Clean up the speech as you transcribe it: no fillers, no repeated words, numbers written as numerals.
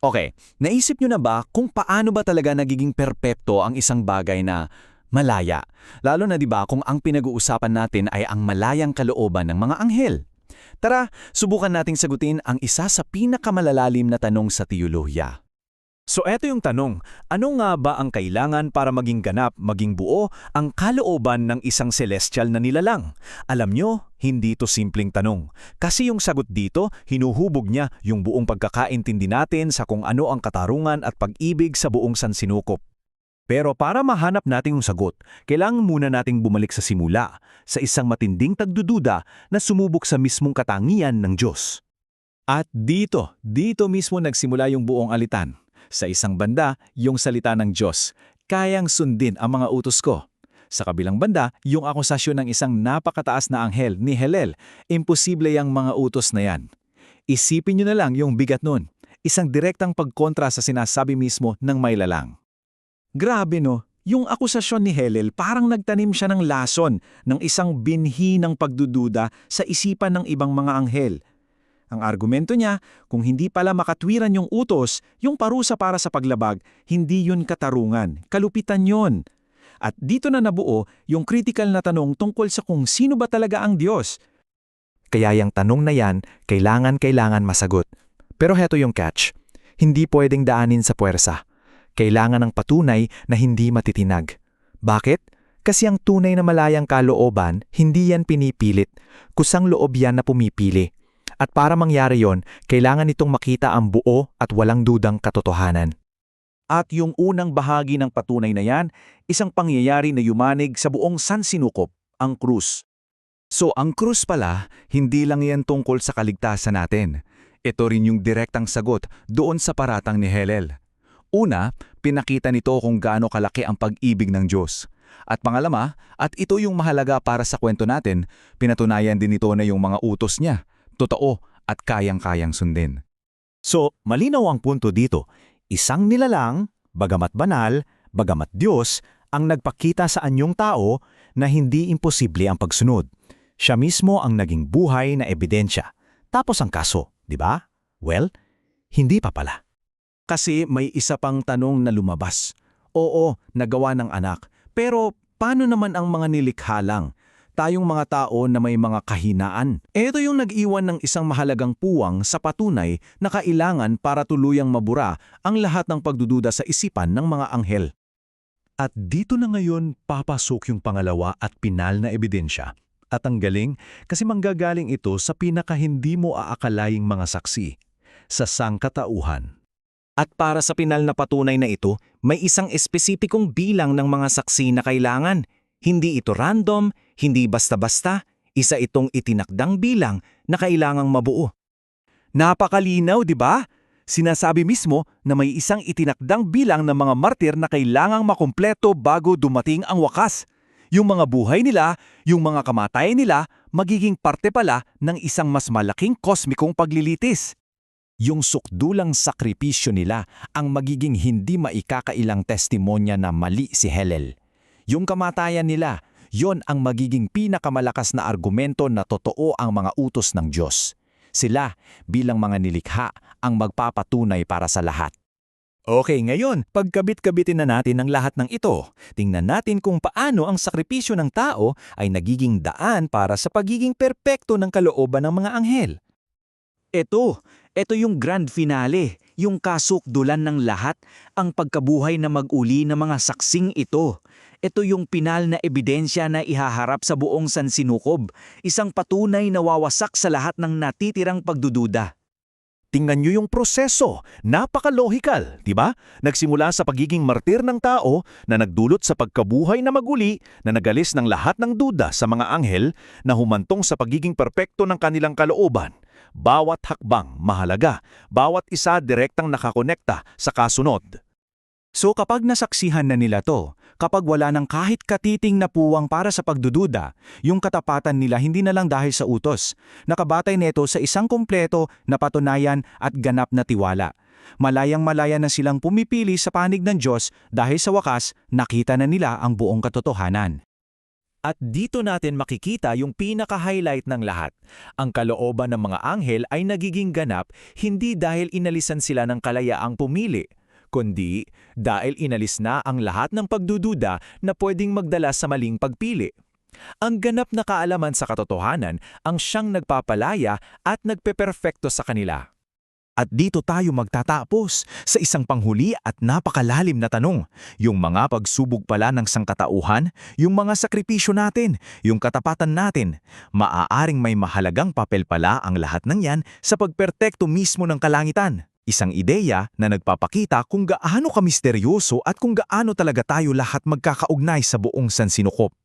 Okay, naisip nyo na ba kung paano ba talaga nagiging perpekto ang isang bagay na malaya? Lalo na 'di ba kung ang pinag-uusapan natin ay ang malayang kalooban ng mga anghel. Tara, subukan nating sagutin ang isa sa pinakamalalalim na tanong sa teolohiya. So eto yung tanong, ano nga ba ang kailangan para maging ganap, maging buo, ang kalooban ng isang celestial na nilalang? Alam nyo, hindi to simpleng tanong. Kasi yung sagot dito, hinuhubog niya yung buong pagkakaintindi natin sa kung ano ang katarungan at pag-ibig sa buong sansinukob. Pero para mahanap natin yung sagot, kailangan muna nating bumalik sa simula, sa isang matinding tagdududa na sumubok sa mismong katangian ng Diyos. At dito mismo nagsimula yung buong alitan. Sa isang banda, yung salita ng Diyos, kayang sundin ang mga utos ko. Sa kabilang banda, yung akusasyon ng isang napakataas na anghel ni Helel, imposible yung mga utos na yan. Isipin nyo na lang yung bigat nun, isang direktang pagkontra sa sinasabi mismo ng mailalang. Grabe no, yung akusasyon ni Helel parang nagtanim siya ng lason ng isang binhi ng pagdududa sa isipan ng ibang mga anghel. Ang argumento niya, kung hindi pala makatwiran yung utos, yung parusa para sa paglabag, hindi yun katarungan, kalupitan yun. At dito na nabuo yung critical na tanong tungkol sa kung sino ba talaga ang Diyos. Kaya yung tanong na yan, kailangan masagot. Pero heto yung catch, hindi pwedeng daanin sa puwersa. Kailangan ng patunay na hindi matitinag. Bakit? Kasi ang tunay na malayang kalooban, hindi yan pinipilit, kusang loob yan na pumipili. At para mangyari yon, kailangan itong makita ang buo at walang dudang katotohanan. At yung unang bahagi ng patunay na yan, isang pangyayari na yumanig sa buong sansinukob, ang krus. So ang krus pala, hindi lang yan tungkol sa kaligtasan natin. Ito rin yung direktang sagot doon sa paratang ni Helel. Una, pinakita nito kung gaano kalaki ang pag-ibig ng Diyos. At pangalawa, at ito yung mahalaga para sa kwento natin, pinatunayan din nito na yung mga utos niya. Totoo at kayang-kayang sundin. So, malinaw ang punto dito. Isang nilalang, bagamat banal, bagamat Diyos, ang nagpakita sa anyong tao na hindi imposible ang pagsunod. Siya mismo ang naging buhay na ebidensya. Tapos ang kaso, di ba? Well, hindi pa pala. Kasi may isa pang tanong na lumabas. Oo, nagawa ng anak. Pero paano naman ang mga nilikha lang? Tayong mga tao na may mga kahinaan. Ito yung nag-iwan ng isang mahalagang puwang sa patunay na kailangan para tuluyang mabura ang lahat ng pagdududa sa isipan ng mga anghel. At dito na ngayon papasok yung pangalawa at pinal na ebidensya. At ang galing kasi manggagaling ito sa pinakahindi mo aakalaying mga saksi, sa sangkatauhan. At para sa pinal na patunay na ito, may isang espesipikong bilang ng mga saksi na kailangan. Hindi ito random, hindi basta-basta, isa itong itinakdang bilang na kailangang mabuo. Napakalinaw, di ba? Sinasabi mismo na may isang itinakdang bilang ng mga martir na kailangang makumpleto bago dumating ang wakas. Yung mga buhay nila, yung mga kamatayan nila, magiging parte pala ng isang mas malaking kosmikong paglilitis. Yung sukdulang sakripisyo nila ang magiging hindi maikakailang testimonya na mali si Helel. Yung kamatayan nila, yon ang magiging pinakamalakas na argumento na totoo ang mga utos ng Diyos. Sila, bilang mga nilikha, ang magpapatunay para sa lahat. Okay, ngayon, pagkabit-kabitin na natin ang lahat ng ito, tingnan natin kung paano ang sakripisyo ng tao ay nagiging daan para sa pagiging perpekto ng kalooban ng mga anghel. Ito yung grand finale, yung kasukdulan ng lahat, ang pagkabuhay na mag-uli ng mga saksing ito. Ito yung pinal na ebidensya na ihaharap sa buong sansinukob, isang patunay na wawasak sa lahat ng natitirang pagdududa. Tingnan nyo yung proseso, napaka-logical, di ba? Nagsimula sa pagiging martir ng tao na nagdulot sa pagkabuhay na maguli na nagalis ng lahat ng duda sa mga anghel na humantong sa pagiging perpekto ng kanilang kalooban. Bawat hakbang mahalaga, bawat isa direktang nakakonekta sa kasunod. So kapag nasaksihan na nila to, kapag wala ng kahit katiting na puwang para sa pagdududa, yung katapatan nila hindi na lang dahil sa utos. Nakabatay nito sa isang kumpleto na patunayan at ganap na tiwala. Malayang-malaya na silang pumipili sa panig ng Diyos dahil sa wakas nakita na nila ang buong katotohanan. At dito natin makikita yung pinaka-highlight ng lahat. Ang kalooban ng mga anghel ay nagiging ganap hindi dahil inalisan sila ng kalayaang pumili, kundi dahil inalis na ang lahat ng pagdududa na pwedeng magdala sa maling pagpili. Ang ganap na kaalaman sa katotohanan ang siyang nagpapalaya at nagpeperfekto sa kanila. At dito tayo magtatapos sa isang panghuli at napakalalim na tanong. Yung mga pagsubok pala ng sangkatauhan, yung mga sakripisyo natin, yung katapatan natin, maaaring may mahalagang papel pala ang lahat ng yan sa pagpertekto mismo ng kalangitan. Isang ideya na nagpapakita kung gaano kamisteryoso at kung gaano talaga tayo lahat magkakaugnay sa buong sansinukop.